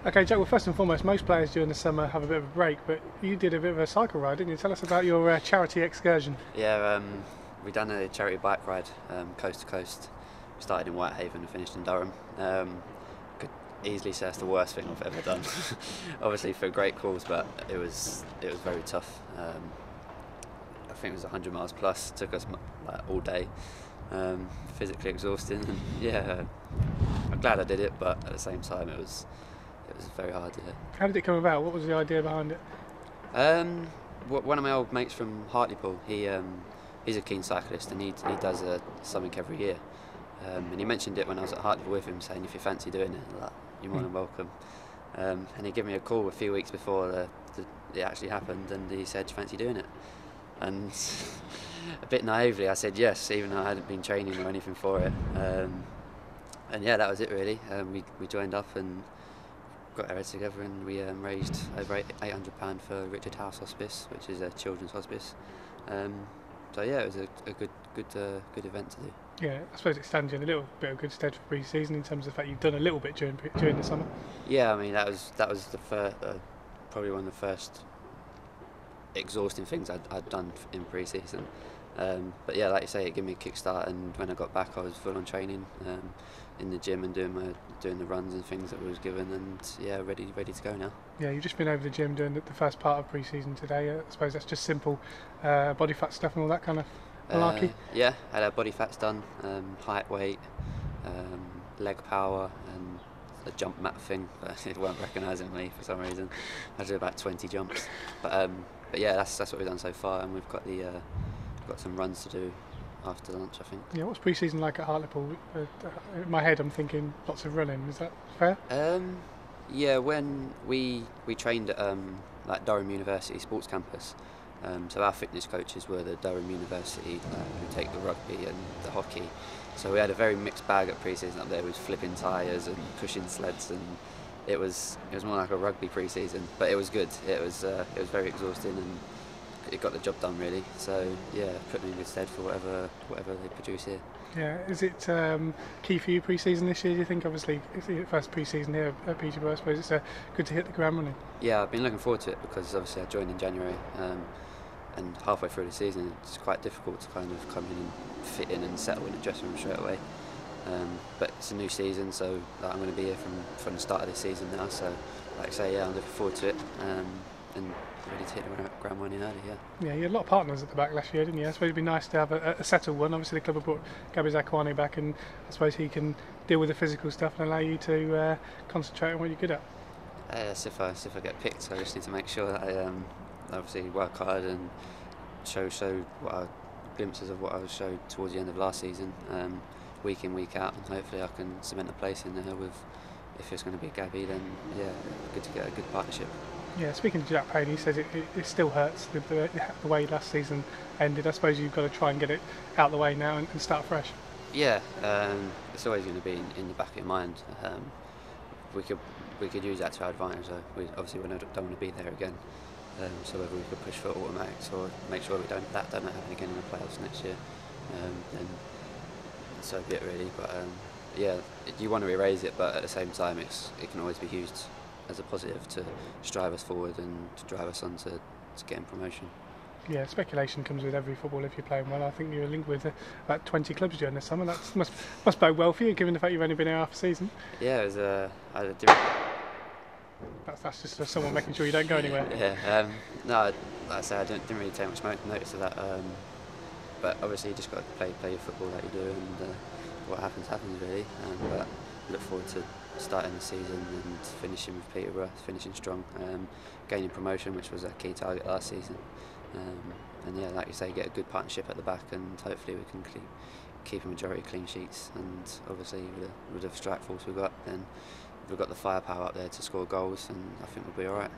Okay, Jack, well, first and foremost, most players during the summer have a bit of a break, but you did a bit of a cycle ride, didn't you? Tell us about your charity excursion. Yeah, we done a charity bike ride, coast to coast. We started in Whitehaven and finished in Durham. Could easily say it's the worst thing I've ever done. Obviously for a great cause, but it was very tough. I think it was 100 miles plus. Took us like all day. Physically exhausting. And yeah, I'm glad I did it, but at the same time it was very hard. Yeah. How did it come about? What was the idea behind it? One of my old mates from Hartlepool, he's a keen cyclist and he does something every year. And he mentioned it when I was at Hartlepool with him, saying if you fancy doing it, like, you're more than welcome. And he gave me a call a few weeks before it actually happened, and he said, "Do you fancy doing it?" And a bit naively I said yes, even though I hadn't been training or anything for it. And yeah, that was it really. We joined up and got our heads together, and we raised over £800 for Richard House Hospice, which is a children's hospice. So yeah, it was a good event to do. Yeah, I suppose it stands you in a little bit of good stead for pre-season in terms of the fact you've done a little bit during the summer. Yeah, I mean that was probably one of the first exhausting things I'd done in pre-season. But yeah, like you say, it gave me a kickstart, and when I got back I was full on training in the gym and doing the runs and things that we was given, and yeah, ready to go now. Yeah, you've just been over the gym doing the first part of pre-season today. I suppose that's just simple body fat stuff and all that kind of malarkey. Yeah, had our body fats done, height, weight, leg power, and a jump mat thing, but it weren't recognising me for some reason. I did about 20 jumps, but yeah, that's what we've done so far, and we've got some runs to do after lunch, I think. Yeah, what's pre-season like at Hartlepool? In my head I'm thinking lots of running, is that fair? Yeah, when we trained at like Durham University Sports Campus, so our fitness coaches were the Durham University who take the rugby and the hockey. So we had a very mixed bag at pre-season up there, with flipping tyres and pushing sleds, and it was more like a rugby pre-season, but it was good. It was very exhausting, and it got the job done really. So yeah, put me in good stead for whatever they produce here. Yeah, is it key for you pre-season this year, do you think? Obviously it's your first pre-season here at Peterborough. I suppose it's good to hit the ground running. Yeah, I've been looking forward to it, because obviously I joined in January, and halfway through the season it's quite difficult to kind of come in and fit in and settle in the dressing room straight away. But it's a new season, so like, I'm going to be here from the start of this season now, so like I say, yeah, I'm looking forward to it, and ready to hit the ground running early. Yeah, you had a lot of partners at the back last year, didn't you? I suppose it'd be nice to have a settled one. Obviously the club have brought Gabby Zakwane back, and I suppose he can deal with the physical stuff and allow you to concentrate on what you're good at. Yes, if I get picked, I just need to make sure that I obviously work hard and show glimpses of what I was showed towards the end of last season, week in, week out, and hopefully I can cement a place in there with, if it's going to be Gabby, then yeah, good to get a good partnership. Yeah, speaking to Jack Payne, he says it still hurts the way last season ended. I suppose you've got to try and get it out of the way now and start fresh. Yeah, it's always going to be in the back of your mind. We could use that to our advantage, though. We obviously don't want to be there again. So whether we could push for automatics or make sure that don't happen again in the playoffs next year, then so be it really. But yeah, you want to erase it, but at the same time it can always be used as a positive to strive us forward and to drive us on to getting promotion. Yeah, speculation comes with every football if you're playing well. I think you're linked with about 20 clubs during the summer. That must bode well for you, given the fact you've only been here half a season. Yeah, it was I had a different... That's just someone making sure you don't go anywhere. Yeah, no, like I say, I didn't really take much notice of that. But obviously you just got to play your football that you do, and what happens really. But look forward to starting the season and finishing with Peterborough, finishing strong, gaining promotion, which was a key target last season. And yeah, like you say, get a good partnership at the back, and hopefully we can keep a majority of clean sheets. And obviously with the strike force we've got, then we've got the firepower up there to score goals, and I think we'll be all right.